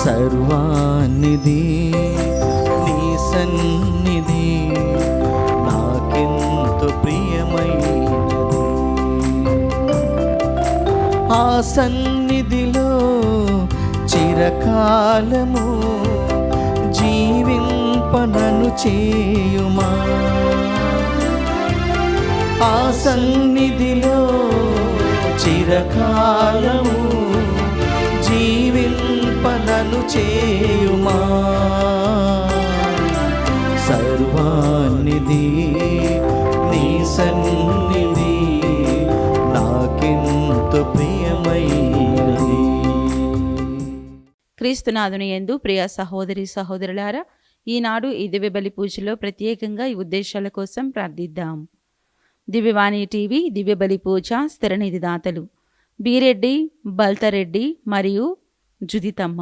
సర్వానిధి నీ సన్నిధి నాకెంతో ప్రియమైనది. ఆ సన్నిధిలో చిరకాలము జీవింపనను చేయుమా. ఆ సన్నిధిలో చిరకాలము జీవింపనను చేయుమా. సర్వానిధి నీ సన్నిధి నాకెంతో ప్రియమైనది. క్రీస్తునాథుని యందు ప్రియ సహోదరి సహోదరులారా, ఈనాడు ఈ దివ్య బలి పూజలో ప్రత్యేకంగా ఈ ఉద్దేశాల కోసం ప్రార్థిద్దాం. దివ్యవాణి టీవీ దివ్య బలి పూజ స్థిరనిధి దాతలు బీరెడ్డి, బల్తారెడ్డి మరియు జుదితమ్మ.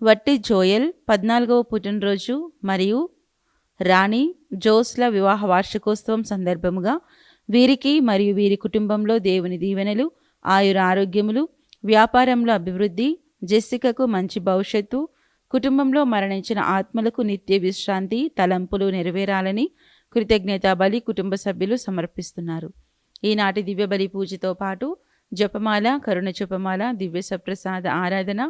వట్టి జోయల్ 14వ పుట్టినరోజు మరియు రాణి జోస్ల వివాహ వార్షికోత్సవం సందర్భముగా వీరికి మరియు వీరి కుటుంబంలో దేవుని దీవెనలు, ఆయుర ఆరోగ్యములు, వ్యాపారంలో అభివృద్ధి, జెస్సికకు మంచి భవిష్యత్తు, కుటుంబంలో మరణించిన ఆత్మలకు నిత్య విశ్రాంతి, తలంపులు నెరవేరాలని కృతజ్ఞతా బలి కుటుంబ సభ్యులు సమర్పిస్తున్నారు. ఈనాటి దివ్య బలి పూజతో పాటు జపమాల, కరుణ జపమాల, దివ్య సప్రసాద ఆరాధన,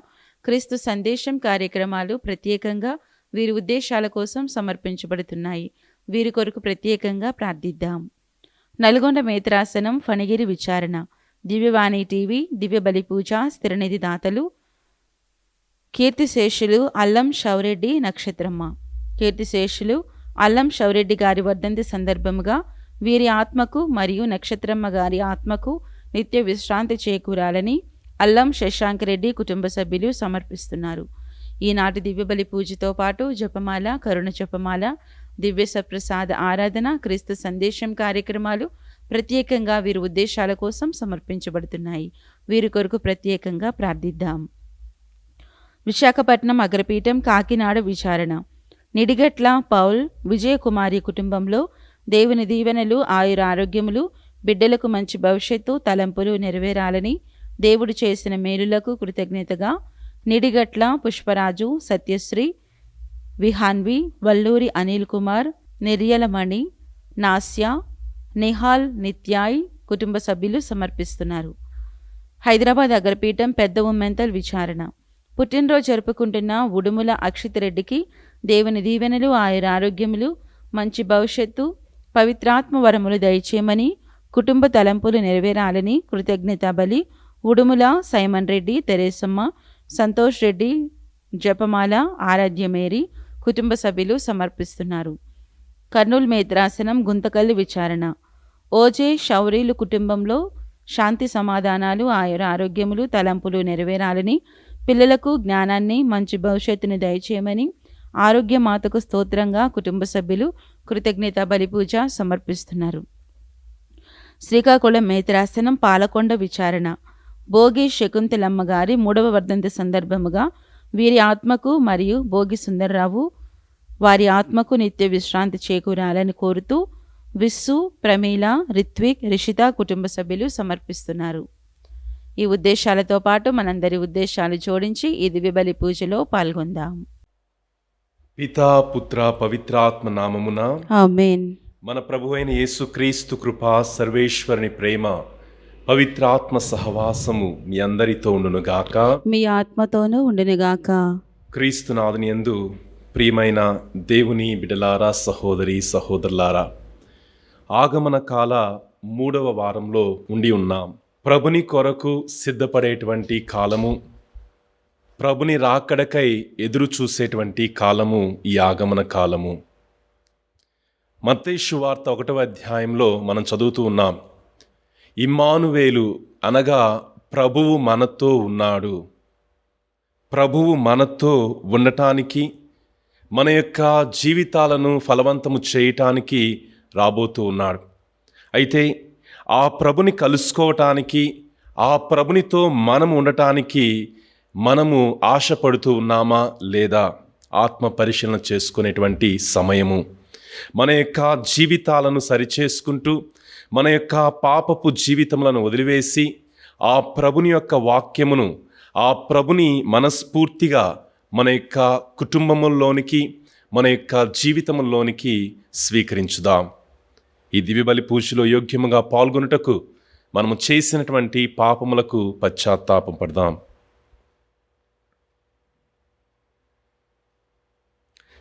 క్రీస్తు సందేశం కార్యక్రమాలు ప్రత్యేకంగా వీరి ఉద్దేశాల కోసం సమర్పించబడుతున్నాయి. వీరి కొరకు ప్రత్యేకంగా ప్రార్థిద్దాం. నల్గొండ మేత్రాసనం ఫణిగిరి విచారణ దివ్యవాణి టీవీ దివ్య బలి పూజ స్థిరనిధి దాతలు కీర్తిశేషులు అల్లం షౌరెడ్డి నక్షత్రమ్మ. కీర్తిశేషులు అల్లం షౌరెడ్డి గారి వర్ధంతి సందర్భముగా వీరి ఆత్మకు మరియు నక్షత్రమ్మ గారి ఆత్మకు నిత్య విశ్రాంతి చేకూరాలని అల్లం శశాంక్ రెడ్డి కుటుంబ సభ్యులు సమర్పిస్తున్నారు. ఈనాటి దివ్యబలి పూజతో పాటు జపమాల, కరుణ జపమాల, దివ్య సప్రసాద ఆరాధన, క్రీస్తు సందేశం కార్యక్రమాలు ప్రత్యేకంగా వీరి ఉద్దేశాల కోసం సమర్పించబడుతున్నాయి. వీరి కొరకు ప్రత్యేకంగా ప్రార్థిద్దాం. విశాఖపట్నం అగ్రపీఠం కాకినాడ విచారణ నిడిగట్ల పౌల్ విజయకుమారి కుటుంబంలో దేవుని దీవెనలు, ఆయుర ఆరోగ్యములు, బిడ్డలకు మంచి భవిష్యత్తు, తలంపులు నెరవేరాలని దేవుడు చేసిన మేలులకు కృతజ్ఞతగా నిడిగట్ల పుష్పరాజు, సత్యశ్రీ, విహాన్వి, వల్లూరి అనిల్ కుమార్, నిర్యలమణి, నాస్య, నిహాల్, నిత్యాయ్ కుటుంబ సభ్యులు సమర్పిస్తున్నారు. హైదరాబాద్ అగ్రపీఠం పెద్ద ఉమ్మెంతల్ విచారణ పుట్టినరోజు జరుపుకుంటున్న ఉడుముల అక్షిత్ రెడ్డికి దేవుని దీవెనలు, ఆయుర ఆరోగ్యములు, మంచి భవిష్యత్తు, పవిత్రాత్మ వరములు దయచేయమని, కుటుంబ తలంపులు నెరవేరాలని కృతజ్ఞతా బలి ఉడుముల సైమన్ రెడ్డి, తెరేసమ్మ, సంతోష్ రెడ్డి, జపమాల, ఆరాధ్య మేరీ కుటుంబ సభ్యులు సమర్పిస్తున్నారు. కర్నూలు మేత్రాసనం గుంతకల్లు విచారణ ఓజే షౌరీలు కుటుంబంలో శాంతి సమాధానాలు, ఆయుర ఆరోగ్యములు, తలంపులు నెరవేరాలని, పిల్లలకు జ్ఞానాన్ని, మంచి భవిష్యత్తును దయచేయమని ఆరోగ్య మాతకు స్తోత్రంగా కుటుంబ సభ్యులు కృతజ్ఞతా బలి పూజ సమర్పిస్తున్నారు. శ్రీకాకుళం మేత్రాసనం పాలకొండ విచారణ భోగి శకుంతలమ్మ గారి 3వ వర్ధంతి సందర్భముగా వీరి ఆత్మకు మరియు భోగి సుందర్రావు వారి ఆత్మకు నిత్య విశ్రాంతి చేకూరాలని కోరుతూ విస్సు, ప్రమీల, రిత్విక్, రిషిత కుటుంబ సభ్యులు సమర్పిస్తున్నారు. ఈ ఉద్దేశాలతో పాటు మనందరి ఉద్దేశాలు జోడించి ఈ దివ్యబలి పూజలో పాల్గొందాం. పితా, పుత్ర, పవిత్రాత్మ నామమున ఆమేన్. మన ప్రభువైన యేసుక్రీస్తు కృప, సర్వేశ్వరుని ప్రేమ, పవిత్రాత్మ సహవాసము మీ అందరితో ఉండునుగాక, మీ ఆత్మతోనూ ఉండునుగాక. క్రీస్తునాథుని యందు ప్రియమైన దేవుని బిడలారా, సహోదరి సహోదరులారా, ఆగమన కాల 3వ వారంలో ఉండి ఉన్నాం. ప్రభుని కొరకు సిద్ధపడేటువంటి కాలము, ప్రభుని రాకడకై ఎదురు చూసేటువంటి కాలము ఈ ఆగమన కాలము. మత్తయి సువార్త 1వ అధ్యాయంలో మనం చదువుతూ ఉన్నాం. ఇమ్మానువేలు అనగా ప్రభువు మనతో ఉన్నాడు. ప్రభువు మనతో ఉండటానికి, మన యొక్క జీవితాలను ఫలవంతము చేయటానికి రాబోతూ ఉన్నాడు. అయితే ఆ ప్రభుని కలుసుకోవటానికి, ఆ ప్రభునితో మనము ఉండటానికి మనము ఆశపడుతూ ఉన్నామా లేదా ఆత్మ పరిశీలన చేసుకునేటువంటి సమయము. మన యొక్క జీవితాలను సరిచేసుకుంటూ, మన యొక్క పాపపు జీవితములను వదిలివేసి ఆ ప్రభుని యొక్క వాక్యమును, ఆ ప్రభుని మనస్ఫూర్తిగా మన యొక్క కుటుంబముల్లోనికి, మన యొక్క జీవితంలోనికి స్వీకరించుదాం. ఈ దివ్యబలి పూజలో యోగ్యముగా పాల్గొనుటకు మనము చేసినటువంటి పాపములకు పశ్చాత్తాపం పడదాం.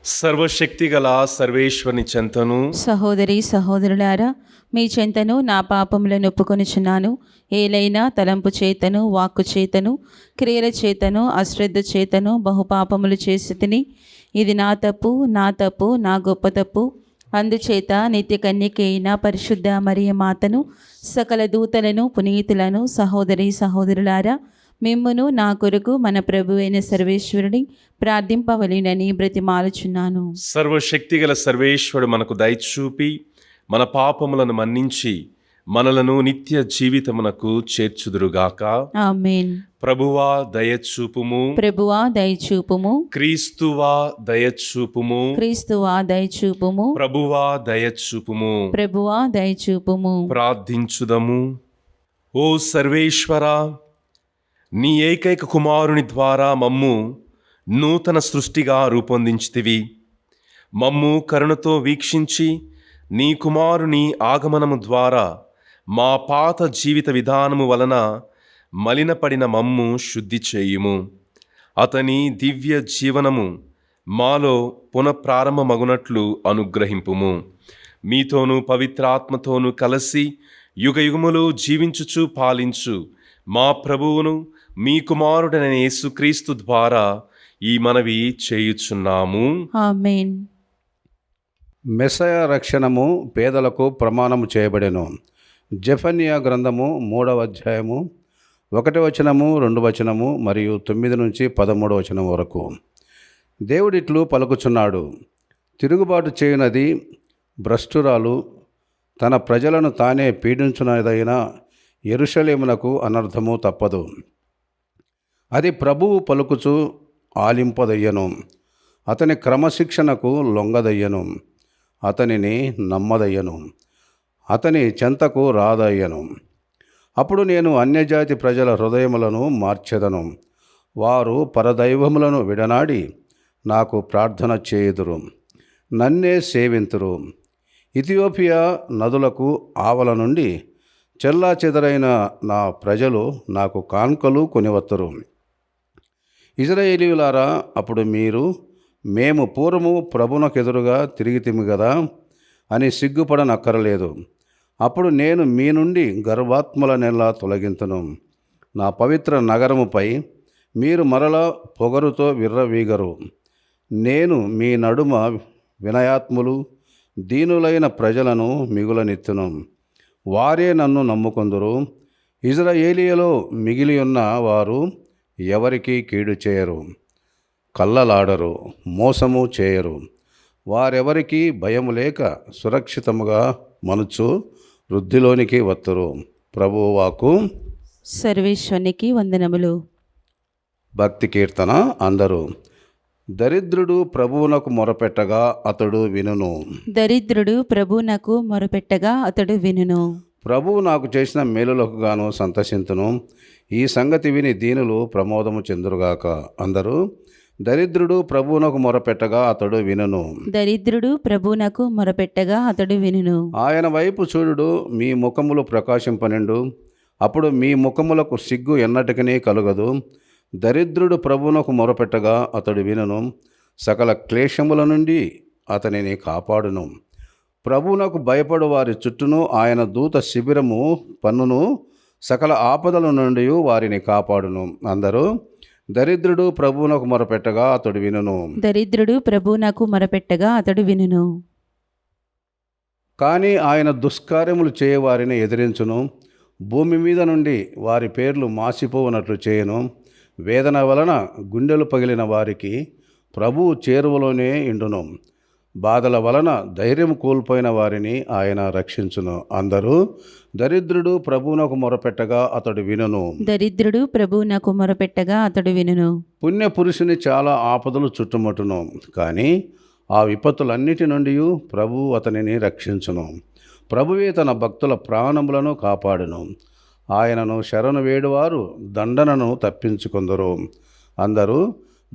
సర్వశక్తి గల సర్వేశ్వరుని చెంతను సహోదరి సహోదరులారా, మీ చెంతను నా పాపములను ఒప్పుకొనుచున్నాను. ఏలైనా తలంపు చేతను, వాక్కు చేతను, క్రియల చేతను, అశ్రద్ధ చేతను బహుపాపములు చేసి తిని, ఇది నా తప్పు, నా గొప్ప తప్పు. అందుచేత నిత్య కన్యక అయిన పరిశుద్ధ మరియ మాతను, సకల దూతలను, పునీతులను, సహోదరి సహోదరులారా, మిమ్మును నా కొరకు మన ప్రభు అయిన సర్వేశ్వరుని ప్రార్థింపవలెనని బ్రతిమాలుచున్నాను. సర్వశక్తి గల సర్వేశ్వరుడు మనకు దయచూపి మన పాపములను మన్నించి మనలను నిత్య జీవితమునకు చేర్చుదురుగాక. ఆమేన్. ప్రభువా దయచూపుము, ప్రభువా దయచూపుము, క్రీస్తువా దయచూపుము, క్రీస్తువా దయచూపుము, ప్రభువా దయచూపుము. ప్రభువా దయచూపుము. ప్రార్థించుదము. ఓ సర్వేశ్వరా, నీ ఏకైక కుమారుని ద్వారా మమ్ము నూతన సృష్టిగా రూపొందించితివి. మమ్ము కరుణతో వీక్షించి నీ కుమారుని ఆగమనము ద్వారా మా పాత జీవిత విధానము వలన మలినపడిన మమ్ము శుద్ధి చేయుము. అతని దివ్య జీవనము మాలో పునఃప్రారంభమగునట్లు అనుగ్రహింపుము. మీతోనూ పవిత్రాత్మతోనూ కలిసి యుగయుగములు జీవించుచు పాలించు మా ప్రభువును మీ కుమారుడైన యేసుక్రీస్తు ద్వారా ఈ మనవి చేయుచున్నాము. ఆమేన్. మెస్సయ రక్షణము పేదలకు ప్రమాణము చేయబడెను. జెఫన్యా గ్రంథము 3వ అధ్యాయము 1 వచనము, 2 వచనము మరియు 9 నుంచి 13 వచనం వరకు. దేవుడిట్లు పలుకుచున్నాడు, తిరుగుబాటు చేయునది భ్రష్టురాలు, తన ప్రజలను తానే పీడించునదైన యెరూషలేమునకు అనర్థము తప్పదు. అది ప్రభువు పలుకుచు ఆలింపదయ్యను, అతని క్రమశిక్షణకు లొంగదయ్యను, అతనిని నమ్మదయ్యను, అతని చెంతకు రాదయ్యను. అప్పుడు నేను అన్యజాతి ప్రజల హృదయములను మార్చెదను, వారు పరదైవములను విడనాడి నాకు ప్రార్థన చేయుదురు, నన్నే సేవింతురు. ఇథియోపియా నదులకు ఆవల నుండి చెల్లాచెదరైన నా ప్రజలు నాకు కానుకలు కొనివత్తరు. ఇశ్రాయేలీయులారా, అప్పుడు మీరు మేము పూర్వము ప్రభునకెదురుగా తిరిగితిమి గదా అని సిగ్గుపడనక్కరలేదు. అప్పుడు నేను మీ నుండి గర్వాత్ములనెల్లా తొలగింతును. నా పవిత్ర నగరముపై మీరు మరల పొగరుతో విర్రవీగరు. నేను మీ నడుమ వినయాత్ములు, దీనులైన ప్రజలను మిగులనెత్తును. వారే నన్ను నమ్ముకొందురు. ఇశ్రాయేలీయులో మిగిలియున్న వారు ఎవరికి కీడు చేయరు, కల్లలాడరు, మోసము చేయరు. వారెవరికి భయము లేక సురక్షితముగా మనుచు వృద్ధిలోనికి వత్తురు. ప్రభువు వాక్కు. సర్వేశ్వరునికి వందనములు. భక్తి కీర్తన. అందరూ. దరిద్రుడు ప్రభువునకు మొరపెట్టగా అతడు వినును. దరిద్రుడు ప్రభువునకు మొరపెట్టగా అతడు వినును. ప్రభువు నాకు చేసిన మేలులకు గాను సంతసింతును. ఈ సంగతి విని దీనులు ప్రమోదము చెందురుగాక. అందరూ. దరిద్రుడు ప్రభువునకు మొరపెట్టగా అతడు వినును. దరిద్రుడు ప్రభువునకు మొరపెట్టగా అతడు వినును. ఆయన వైపు చూడుడు, మీ ముఖములు ప్రకాశింపనిండు. అప్పుడు మీ ముఖములకు సిగ్గు ఎన్నటికీ కలుగదు. దరిద్రుడు ప్రభువునకు మొరపెట్టగా అతడు వినును, సకల క్లేశముల నుండి అతనిని కాపాడును. ప్రభువునకు భయపడు వారి చుట్టూను ఆయన దూత శిబిరము పన్నును, సకల ఆపదల నుండి వారిని కాపాడును. అందరూ. దరిద్రుడు ప్రభువునకు మొరపెట్టగా అతడు వినును. దరిద్రుడు ప్రభువునకు మొరపెట్టగా అతడు వినును. కానీ ఆయన దుష్కార్యములు చేయవారిని ఎదిరించును. భూమి మీద నుండి వారి పేర్లు మాసిపోవునట్లు చేయను. వేదన వలన గుండెలు పగిలిన వారికి ప్రభువు చేరువలోనే ఇండును. బాధల వలన ధైర్యం కోల్పోయిన వారిని ఆయన రక్షించును. అందరూ. దరిద్రుడు ప్రభువునకు మొరపెట్టగా అతడు వినును. దరిద్రుడు ప్రభువునకు మొరపెట్టగా అతడు వినును. పుణ్యపురుషుని చాలా ఆపదలు చుట్టుముట్టును, కానీ ఆ విపత్తులన్నిటి నుండి ప్రభువు అతనిని రక్షించును. ప్రభువే తన భక్తుల ప్రాణములను కాపాడును. ఆయనను శరణు వేడువారు దండనను తప్పించుకొందరు. అందరూ.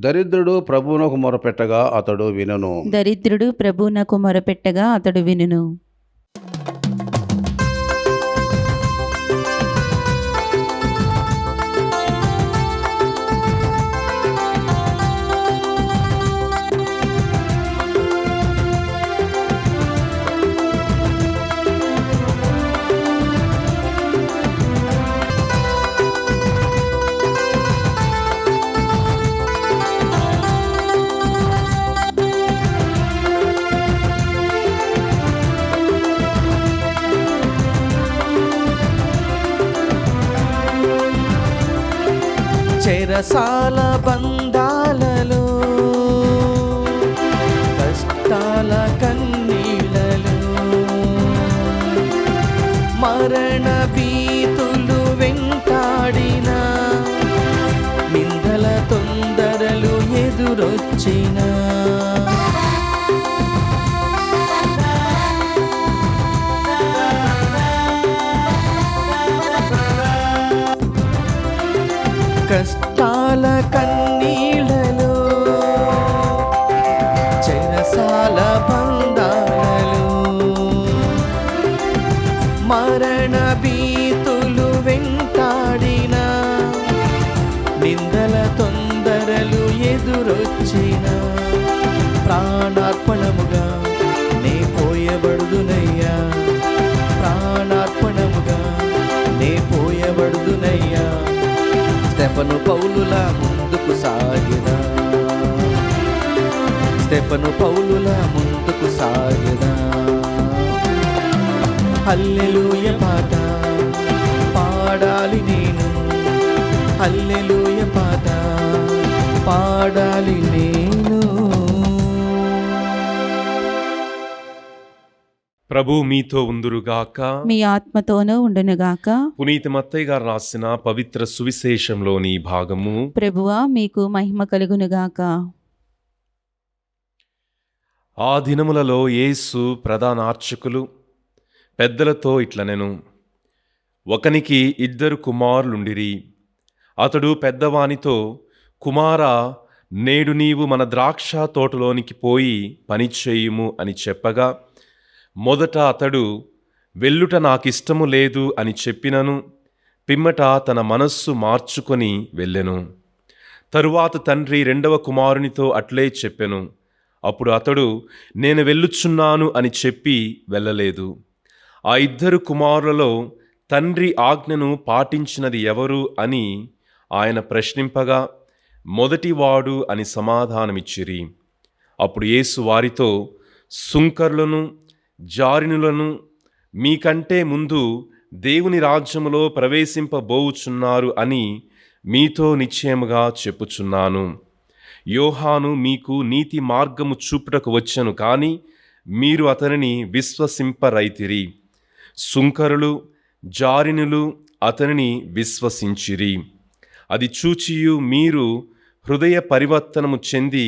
దరిద్రుడు ప్రభువునకు మొరపెట్టగా అతడు వినను. దరిద్రుడు ప్రభువునకు మొరపెట్టగా అతడు వినును. చెరసాల బంధాలలో కష్టాల కన్నీళ్ళలో మరణ భీతులు వెంటాడిన నిందల తొందరలు ఎదురొచ్చిన కష్టాల కన్నీళ్ళలో చెరసాల బంధాలలో మరణ భీతులు వెంటాడిన నిందల తొందరలు ఎదురొచ్చిన ప్రాణార్పణముగా నే పోయబడుదునయ్యా, ప్రాణార్పణముగా నే పోయబడుదునయ్యా. స్టెఫను పౌలుల ముందుకు సాగిదా, స్టెఫను పౌలుల ముందుకు సాగిదా. హల్లెలూయ పాట పాడాలి నేను, హల్లెలూయ పాట పాడాలి నేను. ప్రభు మీతో ఉందురుగాక. మీ ఆత్మతోనూ ఉండునుగాక. పునీత మత్తయ్య గారు రాసిన పవిత్ర సువిశేషంలోని భాగము. ప్రభువా మీకు మహిమ కలుగునుగాక. ఆ దినములలో యేసు ప్రధాన అర్చకులు పెద్దలతో ఇట్లనెను, ఒకనికి 2 కుమారులుండిరి. అతడు పెద్దవానితో, కుమారా, నేడు నీవు మన ద్రాక్ష తోటలోనికి పోయి పనిచేయుము అని చెప్పగా, మొదట అతడు వెళ్ళుట నాకిష్టము లేదు అని చెప్పినను, పిమ్మట తన మనస్సు మార్చుకొని వెళ్ళెను. తరువాత తండ్రి 2వ కుమారునితో అట్లే చెప్పెను. అప్పుడు అతడు నేను వెళ్ళుచున్నాను అని చెప్పి వెళ్ళలేదు. ఆ 2 కుమారులలో తండ్రి ఆజ్ఞను పాటించినది ఎవరు అని ఆయన ప్రశ్నింపగా, మొదటివాడు అని సమాధానమిచ్చిరి. అప్పుడు యేసు వారితో, సుంకరులను జారినులను మీకంటే ముందు దేవుని రాజ్యములో ప్రవేశింపబోవుచున్నారు అని మీతో నిశ్చయముగా చెప్పుచున్నాను. యోహాను మీకు నీతి మార్గము చూపుటకు వచ్చెను, కానీ మీరు అతనిని విశ్వసింపరైతిరి. సుంకరులు జారినులు అతనిని విశ్వసించిరి. అది చూచియు మీరు హృదయ పరివర్తనము చెంది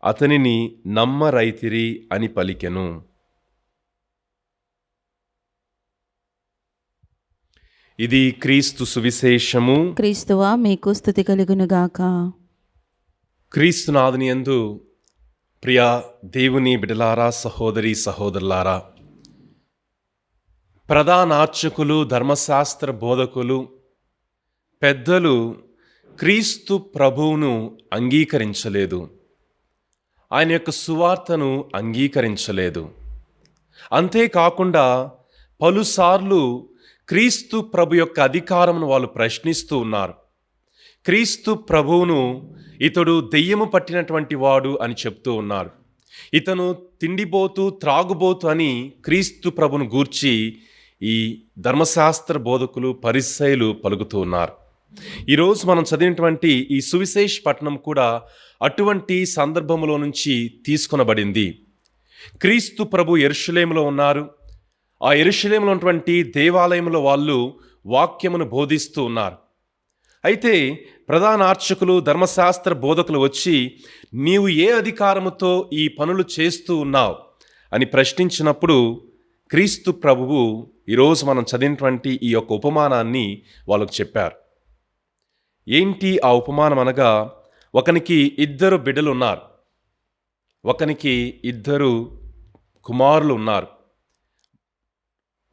అతనిని నమ్మరైతిరి అని పలికెను. ఇది క్రీస్తు సువిశేషము. క్రీస్తువా మీకు స్తుతి కలుగునుగాక. క్రీస్తునాథుని యందు ప్రియ దేవుని బిడలారా, సహోదరి సహోదరులారా, ప్రధాన అర్చకులు, ధర్మశాస్త్ర బోధకులు, పెద్దలు క్రీస్తు ప్రభువును అంగీకరించలేదు. ఆయన యొక్క సువార్తను అంగీకరించలేదు. అంతేకాకుండా పలుసార్లు క్రీస్తు ప్రభు యొక్క అధికారమును వాళ్ళు ప్రశ్నిస్తూ ఉన్నారు. క్రీస్తు ప్రభువును ఇతడు దెయ్యము పట్టినటువంటి వాడు అని చెప్తూ ఉన్నారు. ఇతను తిండిబోతు, త్రాగుబోతు అని క్రీస్తు ప్రభును గూర్చి ఈ ధర్మశాస్త్ర బోధకులు, పరిసయ్యులు పలుకుతూ ఉన్నారు. ఈరోజు మనం చదివినటువంటి ఈ సువిశేష పట్టణం కూడా అటువంటి సందర్భంలో నుంచి తీసుకొనబడింది. క్రీస్తు ప్రభు యెరూషలేములో ఉన్నారు. ఆ యెరూషలేములో ఉన్నటువంటి దేవాలయంలో వాళ్ళు వాక్యమును బోధిస్తూ ఉన్నారు. అయితే ప్రధాన అర్చకులు, ధర్మశాస్త్ర బోధకులు వచ్చి, నీవు ఏ అధికారముతో ఈ పనులు చేస్తూ ఉన్నావు అని ప్రశ్నించినప్పుడు క్రీస్తు ప్రభువు ఈరోజు మనం చదివినటువంటి ఈ యొక్క ఉపమానాన్ని వాళ్ళకు చెప్పారు. ఏంటి ఆ ఉపమానం అనగా, ఒకనికి 2 బిడ్డలు ఉన్నారు. ఒకనికి 2 కుమారులు ఉన్నారు.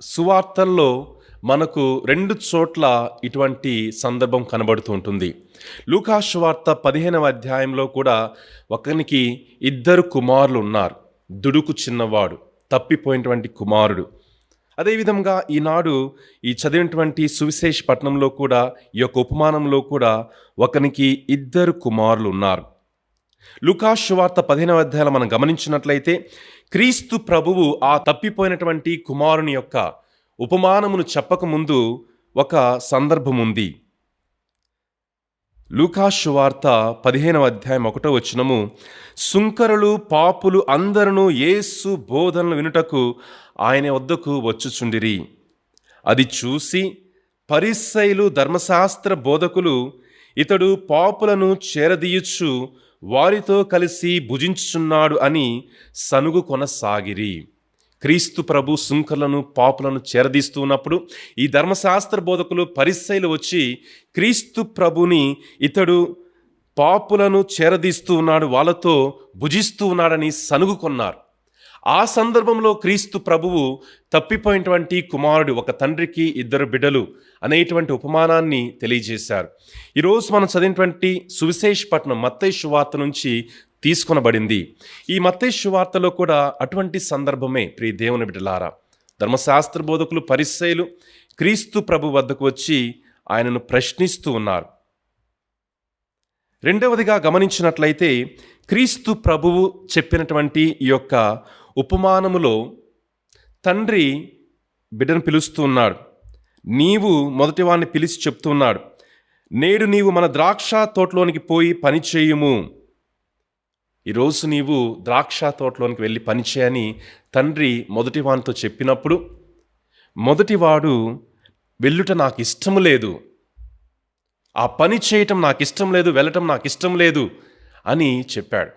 సువార్తల్లో మనకు 2 చోట్ల ఇటువంటి సందర్భం కనబడుతూ ఉంటుంది. లూకా సువార్త 15వ అధ్యాయంలో కూడా ఒకనికి 2 కుమారులు ఉన్నారు. దుడుకు చిన్నవాడు, తప్పిపోయినటువంటి కుమారుడు. అదేవిధంగా ఈనాడు ఈ చదివినటువంటి సువిశేష పట్టణంలో కూడా ఈ యొక్క ఉపమానంలో కూడా ఒకనికి 2 కుమారులు ఉన్నారు. లూకా సువార్త 15వ అధ్యాయం మనం గమనించినట్లయితే క్రీస్తు ప్రభువు ఆ తప్పిపోయినటువంటి కుమారుని యొక్క ఉపమానమును చెప్పకముందు ఒక సందర్భం ఉంది. లూకా సువార్త 15వ అధ్యాయం 1వ వచనము, సుంకరులు పాపులు అందరూ యేసు బోధనలు వినుటకు ఆయన వద్దకు వచ్చుచుండిరి. అది చూసి పరిసయ్యులు ధర్మశాస్త్ర బోధకులు ఇతడు పాపులను చేరదీయుచు వారితో కలిసి భుజించుచున్నాడు అని సనుగు కొనసాగిరి. క్రీస్తు ప్రభు సుంకరులను పాపులను చేరదీస్తూ ఉన్నప్పుడు ఈ ధర్మశాస్త్ర బోధకులు పరిసయ్యులు వచ్చి క్రీస్తు ప్రభుని ఇతడు పాపులను చేరదీస్తూ ఉన్నాడు, వాళ్ళతో భుజిస్తూ ఉన్నాడని సనుగు కొన్నారు. ఆ సందర్భంలో క్రీస్తు ప్రభువు తప్పిపోయినటువంటి కుమారుడు, ఒక తండ్రికి 2 బిడ్డలు అనేటువంటి ఉపమానాన్ని తెలియజేశారు. ఈరోజు మనం చదివినటువంటి సువిశేష పట్టణం మత్తయి సువార్త నుంచి తీసుకొనబడింది. ఈ మత్తయి సువార్తలో కూడా అటువంటి సందర్భమే. ప్రియ దేవుని బిడ్డలారా, ధర్మశాస్త్ర బోధకులు పరిసయ్యులు క్రీస్తు ప్రభు వద్దకు వచ్చి ఆయనను ప్రశ్నిస్తూ ఉన్నారు. రెండవదిగా గమనించినట్లయితే క్రీస్తు ప్రభువు చెప్పినటువంటి ఈ యొక్క ఉపమానములో తండ్రి బిడ్డను పిలుస్తూ ఉన్నాడు. నీవు మొదటి వాడిని పిలిచి చెప్తూ ఉన్నాడు, నేడు నీవు మన ద్రాక్ష తోటలోనికి పోయి పని చేయుము. ఈరోజు నీవు ద్రాక్ష తోటలోనికి వెళ్ళి పని చేయని తండ్రి మొదటి వానితో చెప్పినప్పుడు మొదటివాడు వెళ్ళుట నాకు ఇష్టం లేదు, ఆ పని చేయటం నాకు ఇష్టం లేదు, వెళ్ళటం నాకు ఇష్టం లేదు అని చెప్పాడు.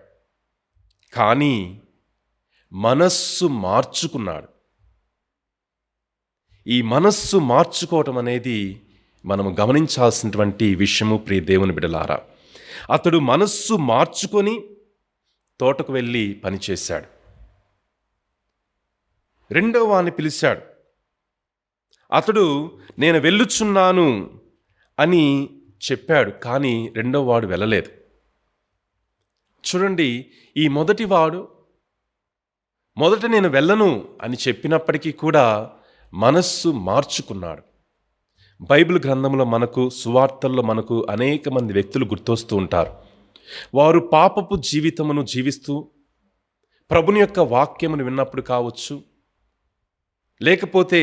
కానీ మనస్సు మార్చుకున్నాడు. ఈ మనస్సు మార్చుకోవటం అనేది మనము గమనించాల్సినటువంటి విషయము. ప్రియ దేవుని బిడ్డలారా, అతడు మనస్సు మార్చుకొని తోటకు వెళ్ళి పనిచేశాడు. రెండవ వాడిని పిలిచాడు. అతడు నేను వెళ్ళుచున్నాను అని చెప్పాడు, కానీ రెండవ వాడు వెళ్ళలేదు. చూడండి, ఈ మొదటివాడు మొదట నేను వెళ్ళను అని చెప్పినప్పటికీ కూడా మనస్సు మార్చుకున్నాడు. బైబిల్ గ్రంథంలో మనకు, సువార్తల్లో మనకు అనేక మంది వ్యక్తులు గుర్తొస్తూ ఉంటారు. వారు పాపపు జీవితమును జీవిస్తూ ప్రభుని యొక్క వాక్యమును విన్నప్పుడు కావచ్చు, లేకపోతే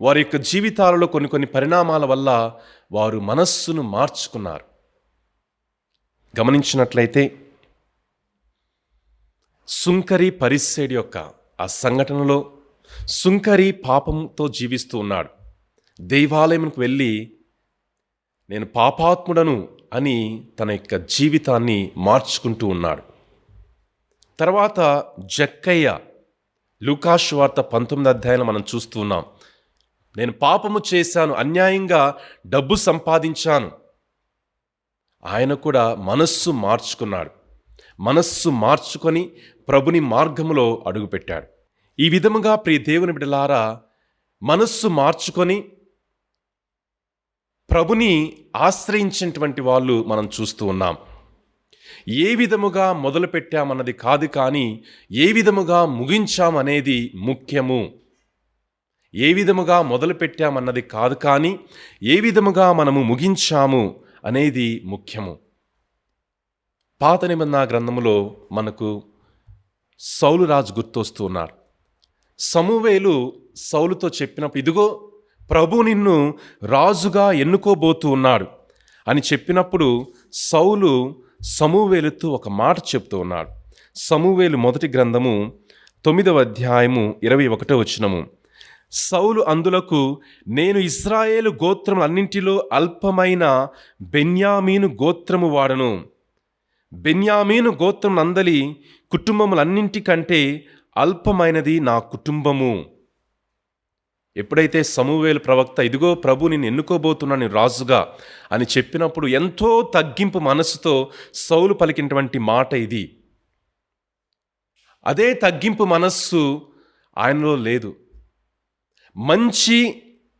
వారి యొక్క జీవితాలలో కొన్ని పరిణామాల వల్ల వారు మనస్సును మార్చుకున్నారు. గమనించినట్లయితే సుంకరి పరిస్సేడి యొక్క ఆ సంఘటనలో సుంకరి పాపంతో జీవిస్తూ ఉన్నాడు. దేవాలయంకు వెళ్ళి నేను పాపాత్ముడను అని తన యొక్క జీవితాన్ని మార్చుకుంటూ ఉన్నాడు. తర్వాత జక్కయ్య, లూకా సువార్త 19వ అధ్యాయంలో మనం చూస్తూ ఉన్నాం. నేను పాపము చేశాను, అన్యాయంగా డబ్బు సంపాదించాను. ఆయన కూడా మనస్సు మార్చుకున్నాడు. మనస్సు మార్చుకొని ప్రభుని మార్గములో అడుగుపెట్టాడు. ఈ విధముగా ప్రియ దేవుని బిడ్డలారా, మనస్సు మార్చుకొని ప్రభుని ఆశ్రయించినటువంటి వాళ్ళు మనం చూస్తూ ఉన్నాం. ఏ విధముగా మొదలుపెట్టామన్నది కాదు, కానీ ఏ విధముగా ముగించామనేది ముఖ్యము. ఏ విధముగా మొదలుపెట్టామన్నది కాదు, కానీ ఏ విధముగా మనము ముగించాము అనేది ముఖ్యము. పాత నిబంధన గ్రంథములో మనకు సౌలు రాజు గుర్తొస్తూ ఉన్నారు. సమూవేలు సౌలుతో చెప్పినప్పుడు, ఇదిగో ప్రభు నిన్ను రాజుగా ఎన్నుకోబోతూ ఉన్నాడు అని చెప్పినప్పుడు సౌలు సమూవేలుతో ఒక మాట చెప్తూ ఉన్నాడు. సమూవేలు మొదటి గ్రంథము 9వ అధ్యాయము 21వ వచనము, సౌలు అందులకు, నేను ఇశ్రాయేలు గోత్రములన్నింటిలో అల్పమైన బెన్యామీను గోత్రము వాడను. బెన్యామీను గోత్రం నందలి కుటుంబములన్నింటికంటే అల్పమైనది నా కుటుంబము. ఎప్పుడైతే సమూవేలు ప్రవక్త ఇదిగో ప్రభు నిన్ను ఎన్నుకోబోతున్నాను రాజుగా అని చెప్పినప్పుడు ఎంతో తగ్గింపు మనసుతో సౌలు పలికినటువంటి మాట ఇది. అదే తగ్గింపు మనస్సు ఆయనలో లేదు.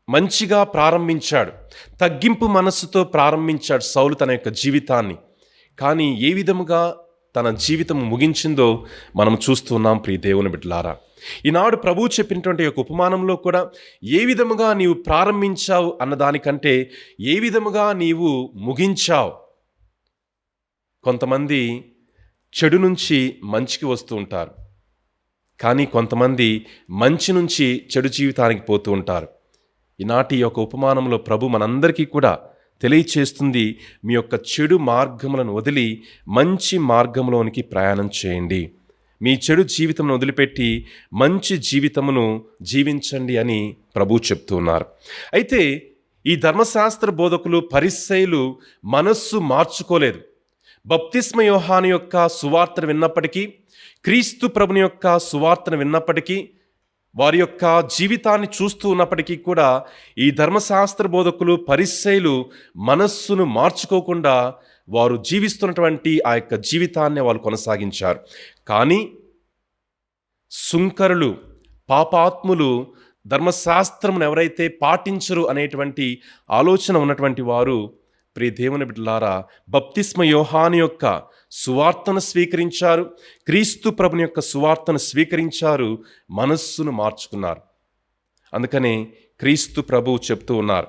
మంచిగా ప్రారంభించాడు, తగ్గింపు మనస్సుతో ప్రారంభించాడు సౌలు తన యొక్క జీవితాన్ని. కానీ ఏ విధముగా తన జీవితం ముగించిందో మనం చూస్తున్నాం ప్రియ దేవుని బిడ్డలారా. ఈనాడు ప్రభువు చెప్పినటువంటి యొక్క ఉపమానంలో కూడా ఏ విధముగా నీవు ప్రారంభించావు అన్నదానికంటే ఏ విధముగా నీవు ముగించావు. కొంతమంది చెడు నుంచి మంచికి వస్తూ ఉంటారు, కానీ కొంతమంది మంచి నుంచి చెడు జీవితానికి పోతూ ఉంటారు. ఈనాటి యొక్క ఉపమానంలో ప్రభు మనందరికీ కూడా తెలియచేస్తుంది, మీ యొక్క చెడు మార్గములను వదిలి మంచి మార్గంలోనికి ప్రయాణం చేయండి. మీ చెడు జీవితం వదిలిపెట్టి మంచి జీవితమును జీవించండి అని ప్రభు చెప్తున్నారు. అయితే ఈ ధర్మశాస్త్ర బోధకులు పరిసయ్యులు మనస్సు మార్చుకోలేదు. బప్తిస్మ యోహాను యొక్క సువార్తను విన్నప్పటికీ, క్రీస్తు ప్రభుని యొక్క సువార్తను విన్నప్పటికీ, వారి యొక్క జీవితాన్ని చూస్తూ ఉన్నప్పటికీ కూడా ఈ ధర్మశాస్త్ర బోధకులు పరిసయ్యులు మనస్సును మార్చుకోకుండా వారు జీవిస్తున్నటువంటి ఆ యొక్క జీవితాన్ని వాళ్ళు కొనసాగించారు. కానీ సుంకరులు, పాపాత్ములు, ధర్మశాస్త్రమును ఎవరైతే పాటించరు అనేటువంటి ఆలోచన ఉన్నటువంటి వారు ప్రియ దేవుని బిడ్డలారా బప్తిస్మ యోహాను యొక్క సువార్తను స్వీకరించారు, క్రీస్తు ప్రభుని యొక్క సువార్తను స్వీకరించారు, మనస్సును మార్చుకున్నారు. అందుకనే క్రీస్తు ప్రభువు చెప్తూ ఉన్నారు,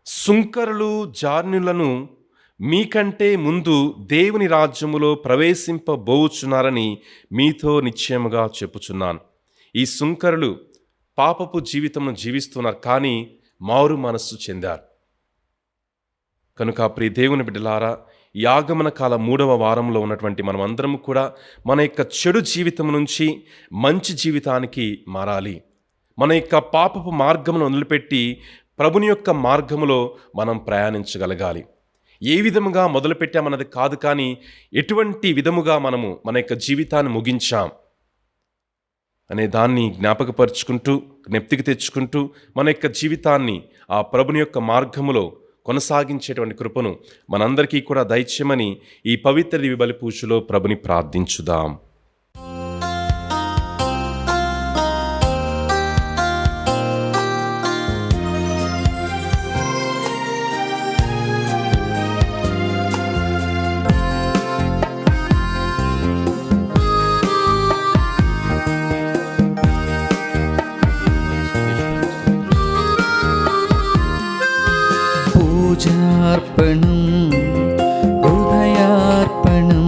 సుంకరులు జార్నులను మీకంటే ముందు దేవుని రాజ్యములో ప్రవేశింపబోచున్నారని మీతో నిశ్చయముగా చెప్పుచున్నాను. ఈ సుంకరులు పాపపు జీవితమును జీవిస్తున్నారు, కానీ మారు మనస్సు చెందారు. కనుక ప్రియ దేవుని బిడ్డలారా, ఈ ఆగమన కాల 3వ వారంలో ఉన్నటువంటి మనమందరం కూడా మన యొక్క చెడు జీవితం నుంచి మంచి జీవితానికి మారాలి. మన యొక్క పాపపు మార్గమును వదిలిపెట్టి ప్రభుని యొక్క మార్గములో మనం ప్రయాణించగలగాలి. ఏ విధముగా మొదలుపెట్టామన్నది కాదు, కానీ ఎటువంటి విధముగా మనము మన యొక్క జీవితాన్ని ముగించాం అనే దాన్ని జ్ఞాపకపరుచుకుంటూ, జ్ఞప్తికి తెచ్చుకుంటూ మన యొక్క జీవితాన్ని ఆ ప్రభుని యొక్క మార్గములో కొనసాగించేటువంటి కృపను మనందరికీ కూడా దయచేయమని ఈ పవిత్ర దివ్య బలి పూజలో ప్రభుని ప్రార్థించుదాం. పూజార్పణం, హృదయార్పణం,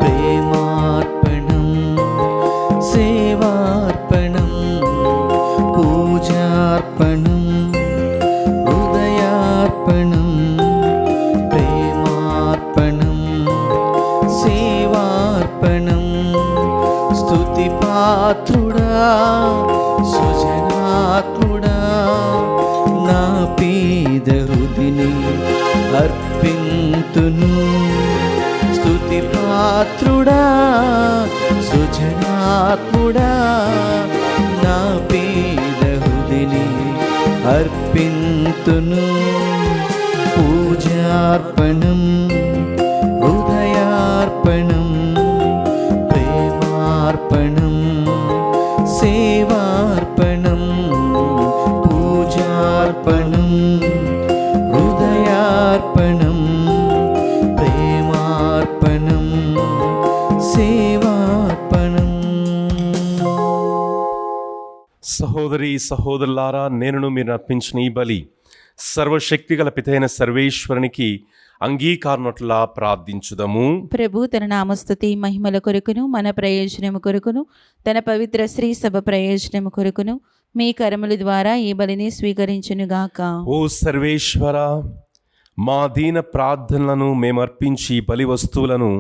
ప్రేమార్పణం, సేవార్పణం. పూజార్పణం, హృదయార్పణం, ప్రేమార్పణం, సేవార్పణం. స్తుతి పాత్రుడా, సుజనాత్ముడా, నా పేద హృదిని అర్పింతును. స్తుతి పాత్రుడా, సుజనాత్ముడా, నా పేద హృదిని అర్పింతును. పూజార్పణం, హృదయార్పణం, ప్రేమార్పణం, సేవార్పణం. పూజార్పణం, హృదయార్పణం, ప్రేమార్పణం, సేవార్పణం. సహోదరి సహోదరులారా, నేనును మీరు అర్పించిన ఈ బలి సర్వశక్తిగల పితైన సర్వేశ్వరునికి అంగీకారనట్లా ప్రార్థించుదము. ప్రభు తన నామస్తుతి మహిమల కొరకును మన ప్రయోజనము కొరకును తన పవిత్ర శ్రీ సభ ప్రయోజనము కొరకును మీ కరముల ద్వారా ఈ బలిని స్వీకరించునుగాక. ఓ సర్వేశ్వర, మా దీన ప్రార్థనలను మేము అర్పించి బలి వస్తువులను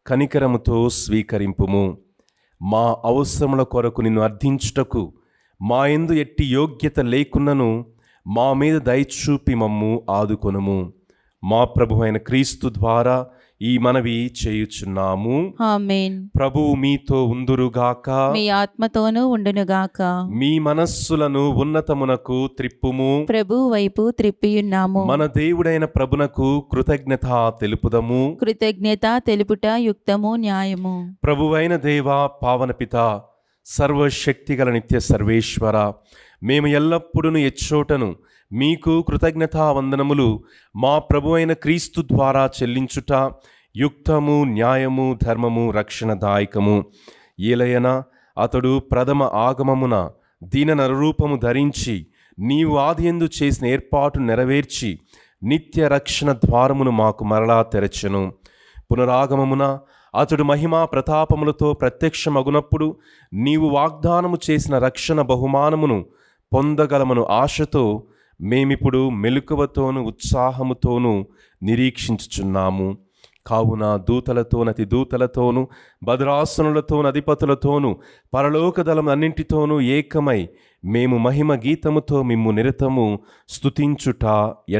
కనికరముతో స్వీకరింపుము. మా అవసరముల కొరకు నిన్ను అర్థించుటకు మా యందు ఎట్టి యోగ్యత లేకున్నను మా మీద దయచూపి మమ్ము ఆదుకొనుము. మా ప్రభు అయిన క్రీస్తు ద్వారా ఈ మనవి చేయుచున్నాము. ఆమేన్. ప్రభువు మీతో ఉందురుగాక. మీ ఆత్మతోనూ ఉండునుగాక. మీ మనస్సులను ఉన్నతమునకు త్రిప్పుము. ప్రభు వైపు త్రిప్పియున్నాము. మన దేవుడైన ప్రభునకు కృతజ్ఞత తెలుపుదము. కృతజ్ఞత తెలుపుట యుక్తము న్యాయము. ప్రభువైన దేవా, పావనపిత, సర్వశక్తిగల నిత్య సర్వేశ్వర, మేము ఎల్లప్పుడూ ఎచ్చోటను మీకు కృతజ్ఞతా వందనములు మా ప్రభువైన క్రీస్తు ద్వారా చెల్లించుట యుక్తము, న్యాయము, ధర్మము, రక్షణదాయకము. ఏలయన అతడు ప్రథమ ఆగమమున దీన నరరూపము ధరించి నీవు ఆదియందు చేసిన ఏర్పాటు నెరవేర్చి నిత్య రక్షణ ద్వారమును మాకు మరలా తెరచెను. పునరాగమమున అతడు మహిమా ప్రతాపములతో ప్రత్యక్షమగునప్పుడు నీవు వాగ్దానము చేసిన రక్షణ బహుమానమును పొందగలమను ఆశతో మేమిప్పుడు మెలకువతోనూ ఉత్సాహముతోనూ నిరీక్షించుచున్నాము. కావున దూతలతోనతి దూతలతోనూ భద్రాసనులతోను అధిపతులతోనూ పరలోక దళములన్నింటితోనూ ఏకమై మేము మహిమ గీతముతో మిమ్ము నిరతము స్తుతించుట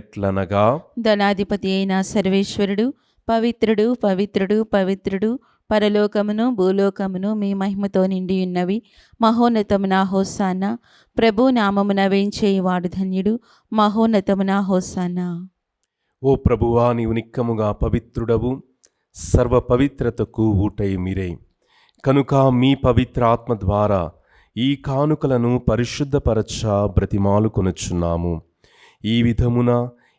ఎట్లనగా, ధనాధిపతి అయిన సర్వేశ్వరుడు పవిత్రుడు, పవిత్రుడు, పవిత్రుడు, పరలోకమును భూలోకమును మీ మహిమతో నిండి ఉన్నవి. మహోన్నతమున హోసానా. ప్రభు నామమున వేంచేయువాడు ధన్యుడు. మహోన్నతమున హోసానా. ఓ ప్రభువా, నీవు నిక్కముగా పవిత్రుడవు, సర్వ పవిత్రతకు ఊటై మీరే. కనుక మీ పవిత్ర ఆత్మ ద్వారా ఈ కానుకలను పరిశుద్ధపరచ బ్రతిమాలుకొనుచున్నాము. ఈ విధమున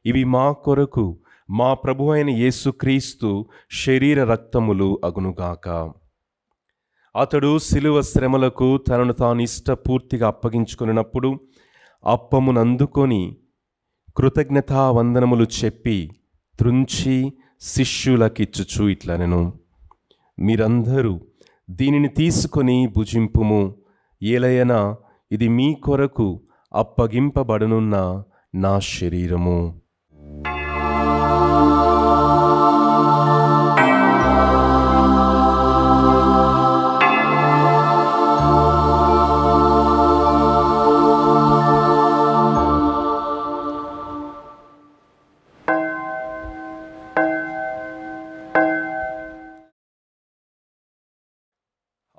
ఇవి మా కొరకు మా ప్రభు అయిన యేసుక్రీస్తు శరీర రక్తములు అగునుగాక. అతడు శిలువ శ్రమలకు తనను తాను ఇష్టపూర్తిగా అప్పగించుకున్నప్పుడు అప్పమునందుకొని కృతజ్ఞతా వందనములు చెప్పి త్రుంచి శిష్యులకిచ్చుచు ఇట్లనెను, మీరందరూ దీనిని తీసుకొని భుజింపుము. ఏలయన ఇది మీ కొరకు అప్పగింపబడనున్న నా శరీరము.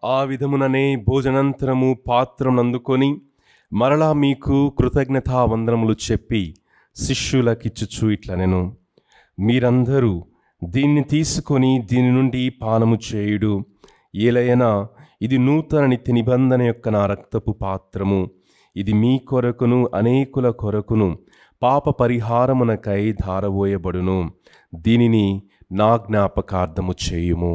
ఆ విధముననే భోజనంతరము పాత్రమునందుకొని మరలా మీకు కృతజ్ఞతా వందనములు చెప్పి శిష్యులకిచ్చుచు ఇట్లనెను, మీరందరూ దీన్ని తీసుకొని దీని నుండి పానము చేయుడు. ఏలయన ఇది నూతన నిత్య నిబంధన యొక్క నా రక్తపు పాత్రము. ఇది మీ కొరకును అనేకుల కొరకును పాప పరిహారమునకై ధారవోయబడును. దీనిని నా జ్ఞాపకార్థము చేయుము.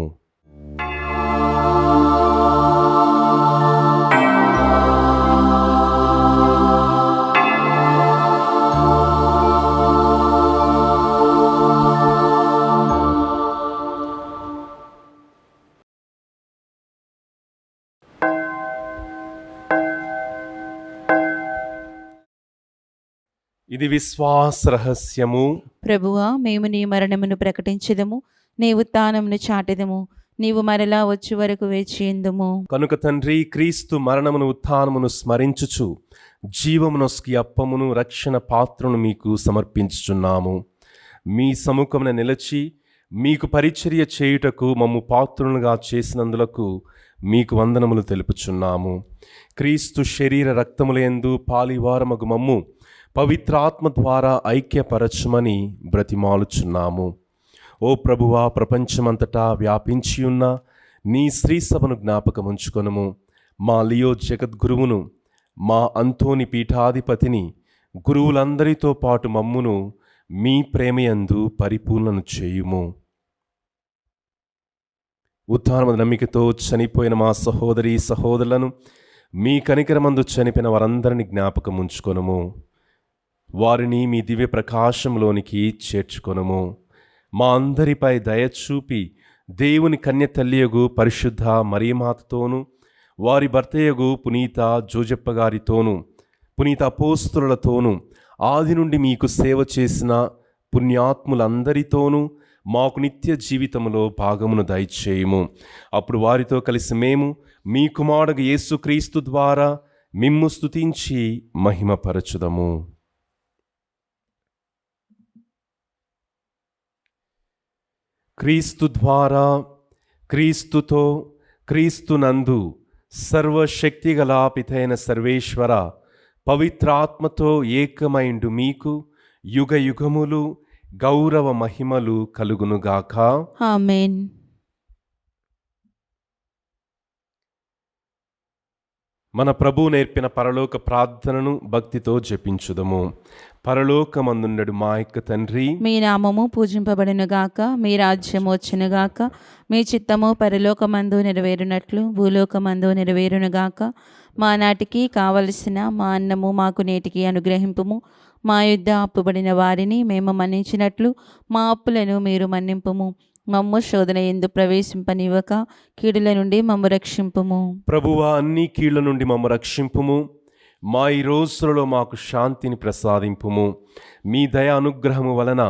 ఇది విశ్వాస రహస్యము. ప్రభువా, మేము నీ మరణమును ప్రకటించెదము, నీ ఉత్థానమును చాటెదము. నీవు మరలా వచ్చి వరకు వేచియుందుము. కనుక తండ్రి, క్రీస్తు మరణమును ఉత్థానమును స్మరించుచు జీవమునొస్కి అప్పమును రక్షణ పాత్రను మీకు సమర్పించుచున్నాము. మీ సముఖమున నిలిచి మీకు పరిచర్య చేయుటకు మమ్ము పాత్రులుగా చేసినందులకు మీకు వందనములు తెలుపుచున్నాము. క్రీస్తు శరీర రక్తములందు పాలివారమగు మమ్ము పవిత్రాత్మ ద్వారా ఐక్యపరచమని బ్రతిమాలుచున్నాము. ఓ ప్రభువా, ప్రపంచమంతటా వ్యాపించియున్న నీ శ్రీ సభను జ్ఞాపకముంచుకొనుము. మా లియో జగద్గురువును, మా అంతోని పీఠాధిపతిని, గురువులందరితో పాటు మమ్మును మీ ప్రేమయందు పరిపూర్ణను చేయుము. ఉత్థానము నమ్మికతో చనిపోయిన మా సహోదరి సహోదరులను, మీ కనికరమందు చనిపోయిన వారందరినీ జ్ఞాపకముంచుకొనుము. వారిని మీ దివ్య ప్రకాశంలోనికి చేర్చుకొనుము. మా అందరిపై దయచూపి దేవుని కన్య తల్లియగు పరిశుద్ధ మరియమాతతోనూ, వారి భర్తయగు పునీత జోజప్ప గారితోనూ, పునీత అపోస్తులతోనూ, ఆది నుండి మీకు సేవ చేసిన పుణ్యాత్ములందరితోనూ మాకు నిత్య జీవితంలో భాగమును దయచేయుము. అప్పుడు వారితో కలిసి మేము మీ కుమారుడు యేసుక్రీస్తు ద్వారా మిమ్ము స్తుతించి మహిమపరచుదము. క్రీస్తు ద్వారా, క్రీస్తుతో, క్రీస్తునందు సర్వశక్తిగల పితైన సర్వేశ్వర పవిత్రాత్మతో ఏకమైండు మీకు యుగ యుగములు గౌరవ మహిమలు కలుగునుగాక. ఆమేన్. మన ప్రభువు నేర్పిన పరలోక ప్రార్థనను భక్తితో జపించుదము. పరలోకమందుండడు మా యొక్క తండ్రి, మీ నామము పూజింపబడునుగాక, మీ రాజ్యము వచ్చునుగాక, మీ చిత్తము పరలోకమందు నెరవేరునట్లు భూలోకమందు నెరవేరునుగాక. మా నాటికి కావలసిన మా అన్నము మాకు నేటికి అనుగ్రహింపుము. మా యుద్ధ అప్పుబడిన వారిని మేము మన్నించినట్లు మా అప్పులను మీరు మన్నింపుము. మమ్ము శోధన యందు ప్రవేశింపనివ్వక కీడుల నుండి మమ్ము రక్షింపుము. ప్రభువా, అన్ని కీళ్ల నుండి మమ్ము రక్షింపుము. మా ఈ రోజులలో మాకు శాంతిని ప్రసాదింపుము. మీ దయ అనుగ్రహము వలన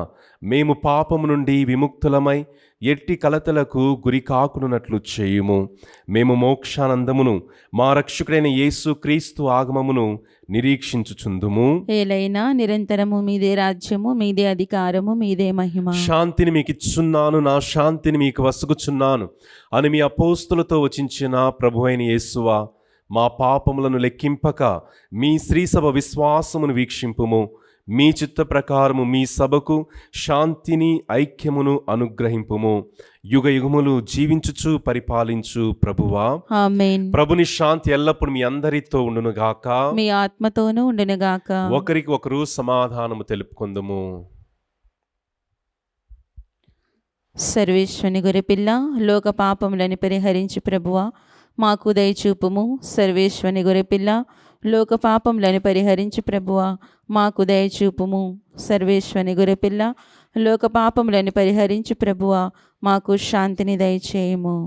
మేము పాపము నుండి విముక్తులమై ఎట్టి కలతలకు గురి కాకునున్నట్లు చేయుము. మేము మోక్షానందమును మా రక్షకుడైన యేసు క్రీస్తు ఆగమమును నిరీక్షించుచుందుము. ఏలైనా నిరంతరము మీదే రాజ్యము, మీదే అధికారము, మీదే మహిమ. శాంతిని మీకు ఇచ్చున్నాను, నా శాంతిని మీకు వసుగుచున్నాను అని మీ అపోస్తులతో వచించిన ప్రభువైన యేసువా, మా పాపములను లెక్కింపక మీ శ్రీసభ విశ్వాసమును వీక్షింపుము. మీ చిత్త ప్రకారము మీ సభకు శాంతిని ఐక్యమును అనుగ్రహింపుము. యుగ యుగములు జీవించుచు పరిపాలించు ప్రభువా. ఆమేన్. ప్రభుని శాంతి ఎల్లప్పుడు మీ అందరితో ఉండునుగాక, మీ ఆత్మతోనూ ఉండునుగాక. ఒకరికి ఒకరు సమాధానము తెలుపుకుందుము. సర్వేశ్వని గొర్రెపిల్ల, లోక పాపములను పరిహరించి ప్రభువా మాకు దయచూపుము. సర్వేశ్వని గొర్రెపిల్ల, లోక పాపములను పరిహరించి ప్రభువా మాకు దయచూపుము. సర్వేశ్వని గొర్రెపిల్ల, లోక పాపములను పరిహరించి ప్రభువా మాకు శాంతిని దయచేయము.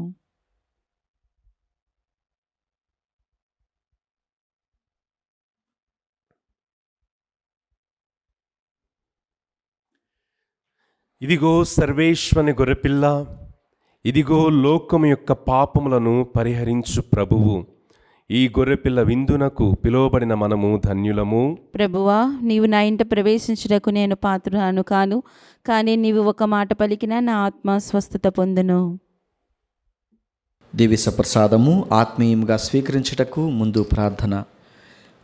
ఇదిగో సర్వేశ్వని గొర్రెపిల్ల, ఇదిగో లోకము యొక్క పాపములను పరిహరించు ప్రభువు. ఈ గొర్రెపిల్ల విందునకు పిలువబడిన మనము ధన్యులము. ప్రభువా, నీవు నా ఇంట ప్రవేశించుటకు నేను పాత్రురాను కాను, కానీ నీవు ఒక మాట పలికినా నా ఆత్మ స్వస్థత పొందును. దివ్య ప్రసాదము ఆత్మీయంగా స్వీకరించుటకు ముందు ప్రార్థన.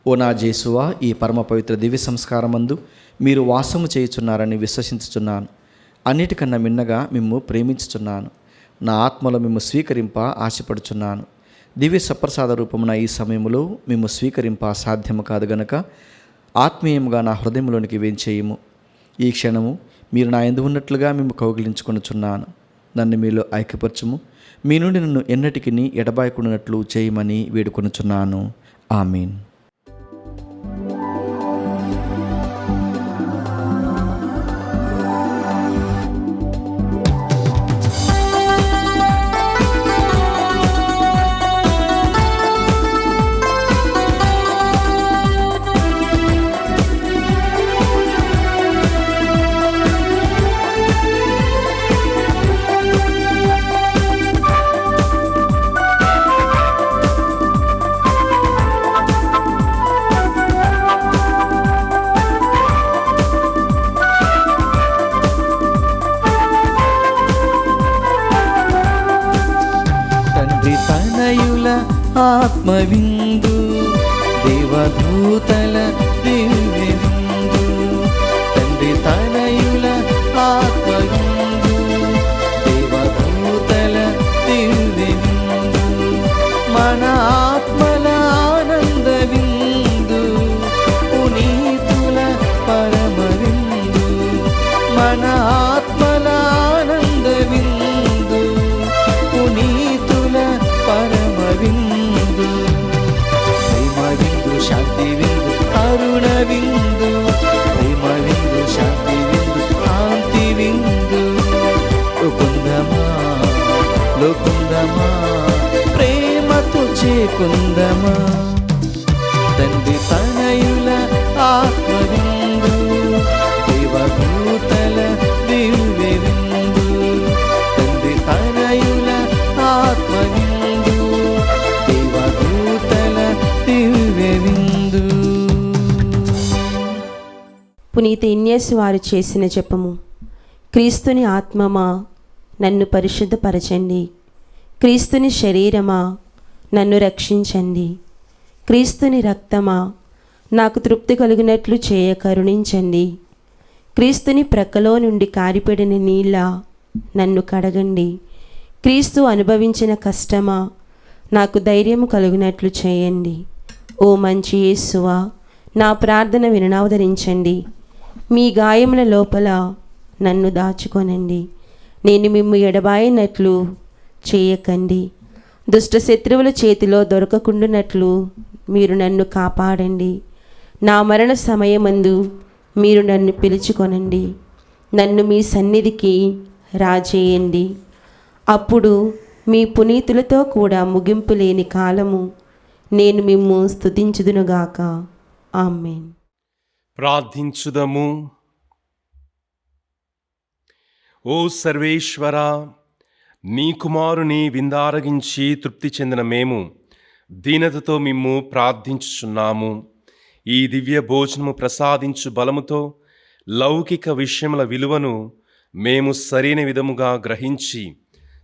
ఓ నా జేసువా, ఈ పరమ పవిత్ర దివ్య సంస్కారమందు మీరు వాసము చేయుచున్నారని విశ్వసించుచున్నాను. అన్నిటికన్నా మిన్నగా మిమ్ము ప్రేమించుచున్నాను. నా ఆత్మలో మిమ్ము స్వీకరింప ఆశపడుచున్నాను. దివ్య సప్రసాద రూపమున ఈ సమయంలో మిమ్ము స్వీకరింప సాధ్యము కాదు గనక ఆత్మీయముగా నా హృదయంలోనికి వేంచేయము. ఈ క్షణము మీరు నా యందు ఉన్నట్లుగా మిమ్ము కౌగిలించుకొనుచున్నాను. నన్ను మీలో ఐక్యపరచుము. మీ నుండి నన్ను ఎన్నటికి ఎడబాయకుండానట్లు చేయమని వేడుకొనుచున్నాను. ఆమీన్. ఆత్మవిందు దేవదూతల దివ్య విందు, తండ్రి తనయుల ఆత్మవిందు దేవదూతల దివ్య విందు, మన ఆత్మల ఆనంద విందు పునీతుల పరమ విందు, మన ఆత్మల ఆనంద విందు పునీతుల పరమ విందు, ప్రేమ విందు శాంతి విందు కరుణ విందు, ప్రేమ విందు శాంతి విందు కాంతి విందు, లోకుందమా లోకుందమా ప్రేమతో చేకుందమా, తండ్రి తనయుల ఆత్మ విందు దేవదూతల దివ్య విందు, తండ్రి తనయుల ఆత్మ విందు దేవదూతల దివ్య విందు. పునీత ఇన్యేసు వారు చేసిన జపము. క్రీస్తుని ఆత్మమా నన్ను పరిశుద్ధపరచండి. క్రీస్తుని శరీరమా, నన్ను రక్షించండి. క్రీస్తుని రక్తమా, నాకు తృప్తి కలిగినట్లు చేయ కరుణించండి. క్రీస్తుని ప్రక్కలో నుండి కారిపడిన నీళ్ళ నన్ను కడగండి. క్రీస్తు అనుభవించిన కష్టమా, నాకు ధైర్యము కలుగునట్లు చేయండి. ఓ మంచి యేసువా, నా ప్రార్థన వినవదరించండి. మీ గాయముల లోపల నన్ను దాచుకొనండి. నేను మిమ్ము ఎడబాయినట్లు చేయకండి. దుష్ట శత్రువుల చేతిలో దొరకకుండానట్లు మీరు నన్ను కాపాడండి. నా మరణ సమయమందు మీరు నన్ను పిలుచుకొనండి. నన్ను మీ సన్నిధికి రాజేయండి. అప్పుడు మీ పునీతులతో కూడా ముగింపు లేని కాలము నేను మిమ్ము స్తుతించుదునుగాక. ఆమేన్. ప్రార్థించుదము. ఓ సర్వేశ్వర, నీ కుమారుని విందారగించి తృప్తి చెందిన మేము దీనతతో మిమ్ము ప్రార్థించుచున్నాము. ఈ దివ్య భోజనము ప్రసాదించు బలముతో లౌకిక విషయముల విలువను మేము సరైన విధముగా గ్రహించి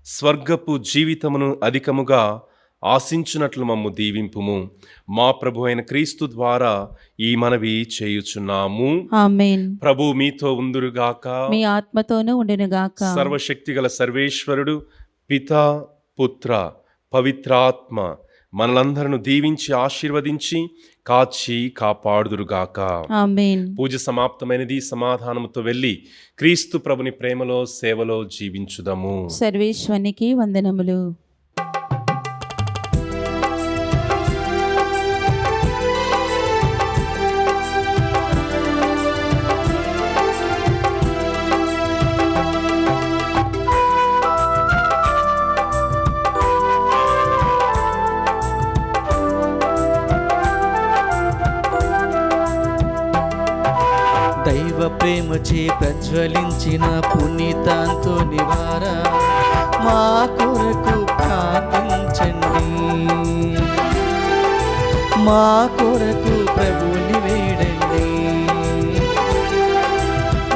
స్వర్గపు జీవితమును అధికముగా ఆశించున్నట్లు మమ్ము దీవింపుము. మా ప్రభు అయిన క్రీస్తు ద్వారా ఈ మనవి చేయుచున్నాము. ఆమేన్. ప్రభు మీతో ఉందురుగాక. మీ ఆత్మతోనూ ఉండునుగాక. సర్వశక్తిగల సర్వేశ్వరుడు పితా, పుత్ర, పవిత్రాత్మ మనలందరను దీవించి ఆశీర్వదించి కాచి కాపాడుదురుగాక. ఆమేన్. పూజ సమాప్తమైనది. సమాధానముతో వెళ్ళి క్రీస్తు ప్రభుని ప్రేమలో సేవలో జీవించుదము. సర్వేశ్వరునికి వందనములు. దైవ ప్రేమచే ప్రజ్వలించిన పునీతాంతో నివార మా కొరకు ప్రార్థించండి. మా కొరకు ప్రభుని వేడండి.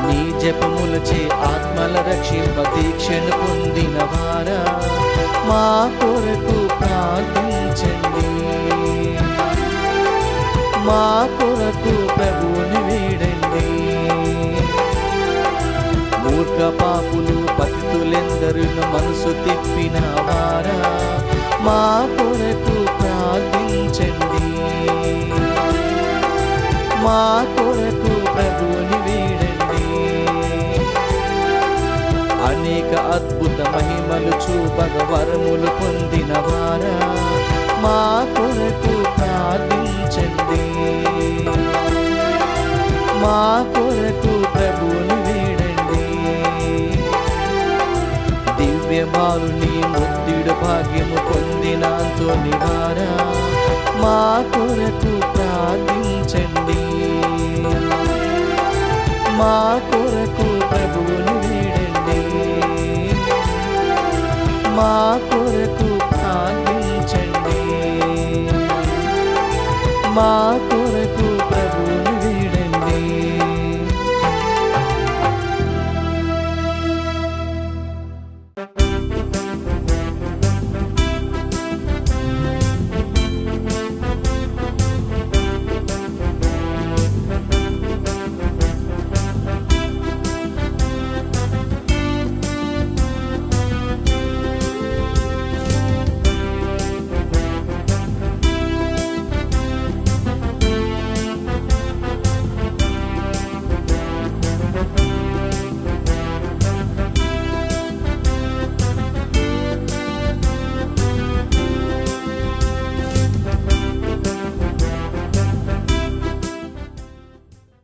నీ జపములచే ఆత్మల రక్షింప దీక్షను పొందిన వారా మా కొరకు ప్రార్థించండి. మా కొరకు ప్రభుని వేడండి. మూర్ఖ పాపులు పతితులెందరును మనసు తిప్పిన వారా మా కొరకు ప్రార్థించండి. మా కొరకు ప్రభుని వేడండి. అనేక అద్భుత మహిమలు చూపగ వరములు పొందిన వారా మా కొరకు ప్రార్థించండి. మా కొరకు ప్రభుని వేడండి. దివ్యమారుని ముద్దుడు భాగ్యము పొందినంతో నివారా మా కొరకు ప్రార్థించండి. మా కొరకు ప్రభుని వేడండి. మా కొరకు ప్రార్థించండి. మా